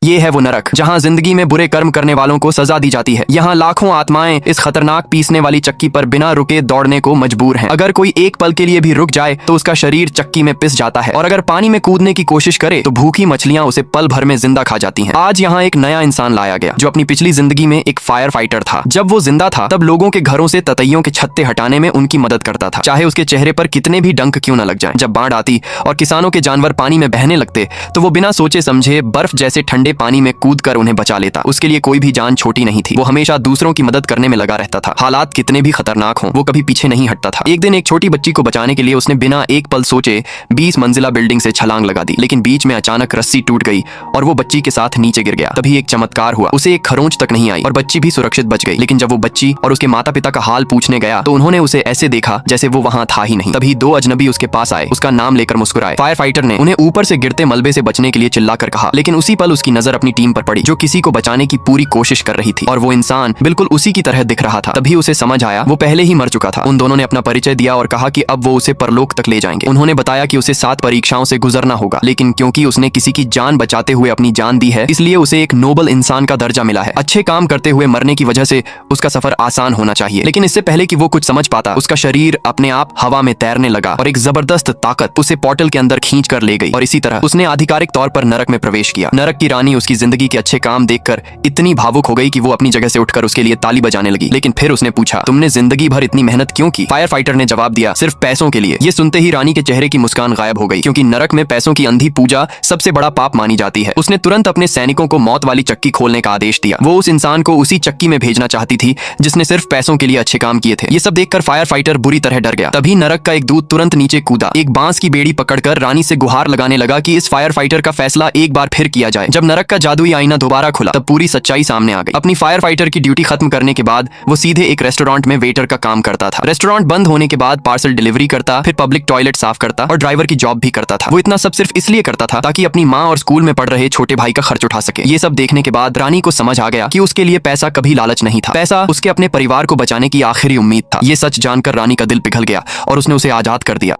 ये है वो नरक जहाँ जिंदगी में बुरे कर्म करने वालों को सजा दी जाती है। यहाँ लाखों आत्माएं इस खतरनाक पीसने वाली चक्की पर बिना रुके दौड़ने को मजबूर हैं। अगर कोई एक पल के लिए भी रुक जाए तो उसका शरीर चक्की में पिस जाता है, और अगर पानी में कूदने की कोशिश करे तो भूखी मछलियां उसे पल भर में जिंदा खा जाती हैं। आज यहाँ एक नया इंसान लाया गया जो अपनी पिछली जिंदगी में एक फायर फाइटर था। जब वो जिंदा था तब लोगों के घरों से ततैयों के छत्ते हटाने में उनकी मदद करता था, चाहे उसके चेहरे पर कितने भी डंक क्यों न लग जाएं। जब बाढ़ आती और किसानों के जानवर पानी में बहने लगते तो वो बिना सोचे समझे बर्फ जैसे ठंडे पानी में कूदकर उन्हें बचा लेता। उसके लिए कोई भी जान छोटी नहीं थी। वो हमेशा दूसरों की मदद करने में लगा रहता था। हालात कितने भी खतरनाक हों, वो कभी पीछे नहीं हटता था। एक दिन एक छोटी बच्ची को बचाने के लिए उसने बिना एक पल सोचे 20 मंजिला बिल्डिंग से छलांग लगा दी, लेकिन बीच में अचानक रस्सी टूट गई और वो बच्ची के साथ नीचे गिर गया। तभी एक चमत्कार हुआ, उसे एक खरोंच तक नहीं आई और बच्ची भी सुरक्षित बच गई। लेकिन जब वो बच्ची और उसके माता पिता का हाल पूछने गया तो उन्होंने उसे ऐसे देखा जैसे वो वहां था ही नहीं। तभी 2 अजनबी उसके पास आए, उसका नाम लेकर मुस्कुराए। फायर फाइटर ने उन्हें ऊपर से गिरते मलबे से बचने के लिए चिल्लाकर कहा, लेकिन उसी पल उसकी नजर अपनी टीम पर पड़ी जो किसी को बचाने की पूरी कोशिश कर रही थी, और वो इंसान बिल्कुल उसी की तरह दिख रहा था। तभी उसे समझ आया वो पहले ही मर चुका था। उन दोनों ने अपना परिचय दिया और कहा कि अब वो उसे परलोक तक ले जाएंगे। उन्होंने बताया कि उसे 7 परीक्षाओं से गुजरना होगा, लेकिन क्योंकि उसने किसी की जान बचाते हुए अपनी जान दी है इसलिए उसे एक नोबल इंसान का दर्जा मिला है। अच्छे काम करते हुए मरने की वजह से उसका सफर आसान होना चाहिए। लेकिन इससे पहले कि वो कुछ समझ पाता उसका शरीर अपने आप हवा में तैरने लगा और एक जबरदस्त ताकत उसे पोर्टल के अंदर खींच कर ले गई, और इसी तरह उसने आधिकारिक तौर पर नरक में प्रवेश किया। नरक की रानी उसकी जिंदगी के अच्छे काम देखकर इतनी भावुक हो गई कि वो अपनी जगह से उठकर उसके लिए ताली बजाने लगी। लेकिन फिर उसने पूछा, तुमने जिंदगी भर इतनी मेहनत क्यों की? फायर फाइटर ने जवाब दिया, सिर्फ पैसों के लिए। ये सुनते ही रानी के चेहरे की मुस्कान गायब हो गई, क्योंकि नरक में पैसों की अंधी पूजा सबसे बड़ा पाप मानी जाती है। उसने तुरंत अपने सैनिकों को मौत वाली चक्की खोलने का आदेश दिया। वो उस इंसान को उसी चक्की में भेजना चाहती थी जिसने सिर्फ पैसों के लिए अच्छे काम किए थे। ये सब देखकर फायर फाइटर बुरी तरह डर गया। तभी नरक का एक दूत तुरंत नीचे कूदा, एक बांस की बेड़ी पकड़कर रानी से गुहार लगाने लगा कि इस फायर फाइटर का फैसला एक बार फिर किया जाए। जब नरक का जादुई आईना दोबारा खुला तब पूरी सच्चाई सामने आ गई। अपनी फायर फाइटर की ड्यूटी खत्म करने के बाद वो सीधे एक रेस्टोरेंट में वेटर का काम करता था। रेस्टोरेंट बंद होने के बाद पार्सल डिलीवरी करता, फिर पब्लिक टॉयलेट साफ करता और ड्राइवर की जॉब भी करता था। वो इतना सब सिर्फ इसलिए करता था ताकि अपनी माँ और स्कूल में पढ़ रहे छोटे भाई का खर्च उठा सके। ये सब देखने के बाद रानी को समझ आ गया कि उसके लिए पैसा कभी लालच नहीं था, पैसा उसके अपने परिवार को बचाने की आखिरी उम्मीद था। ये सच जानकर रानी का दिल पिघल गया और उसने उसे आजाद कर दिया।